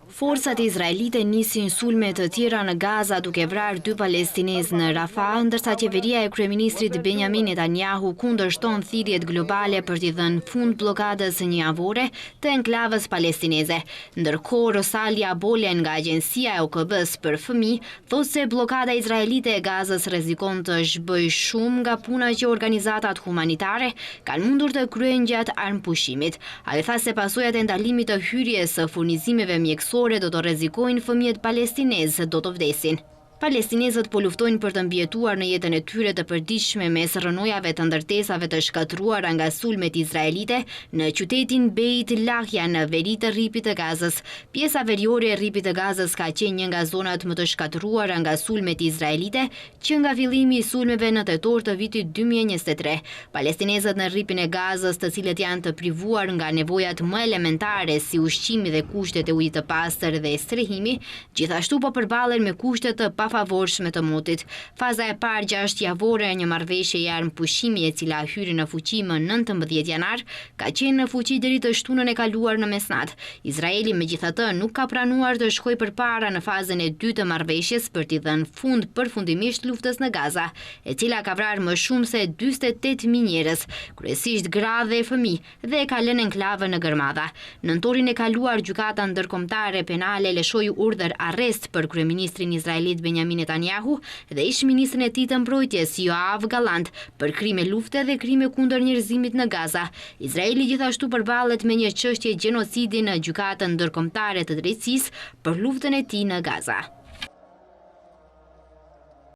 Forcat izraelite nisin sulme të tjera në Gaza duke vrarë 2 palestinezë në Rafah, ndërsa qeveria e kryeministrit Benjamin Netanyahu kundërshton thirrjet globale për t'i dhënë fund bllokadës një javore të enklavës palestineze. Ndërkohë, Rosalia Bolen nga agjencia e OKB-s për fëmijë thotë se bllokada izraelite e Gazës rrezikon të zhbëjë shumë nga puna që organizatat humanitare kanë mundur të kryejnë gjatë armpushimit. Ai tha se pasojat e ndalimit të hyrjes së furnizimeve mjekësore do të rrezikojnë fëmijët palestinezë do të vdesin. Palestinezët po luftojnë për të mbjetuar në jetën e tyre të përditshme mes rrënojave të ndërtesave të shkatruara nga sulmet izraelite në qytetin Beit Lahja në veri të rripit të Gazës. Pjesa veriore e rripit të Gazës ka qenë një nga zonat më të shkatruara nga sulmet izraelite që nga fillimi i sulmeve në tetor të vitit 2023. Palestinezët në rripin e Gazës, të cilët janë të privuar nga nevojat më elementare si ushqimi dhe kushtet e ujit të pastër dhe strehimi, gjithashtu po përballen me kushte të favorshme të motit. Faza e parë 6 javore e një marrëveshje e armpushimi e cila hyri në fuqi më 19 janar, ka qenë në fuqi deri të shtunën e kaluar në mesnatë. Izraeli megjithatë nuk ka pranuar të shkojë përpara në fazën e dytë të marrëveshjes për t'i dhënë fund përfundimisht luftës në Gaza, e cila ka vrarë më shumë se 48.000 njerëz, kryesisht gra dhe fëmijë, dhe ka lënë enklavën në gërmadha. Nëntorin e kaluar, gjykata ndërkombëtare penale lëshoi urdhër arrest për kryeministrin izraelit Benjamin Netanyahu dhe ish-ministrin e tij të mbrojtjes Yoav Gallant për krime lufte dhe krime kundër njerëzimit në Gaza. Izraeli gjithashtu përballet me një çështje gjenocidi në gjykatën ndërkombëtare të drejtësisë për luftën e tij në Gaza.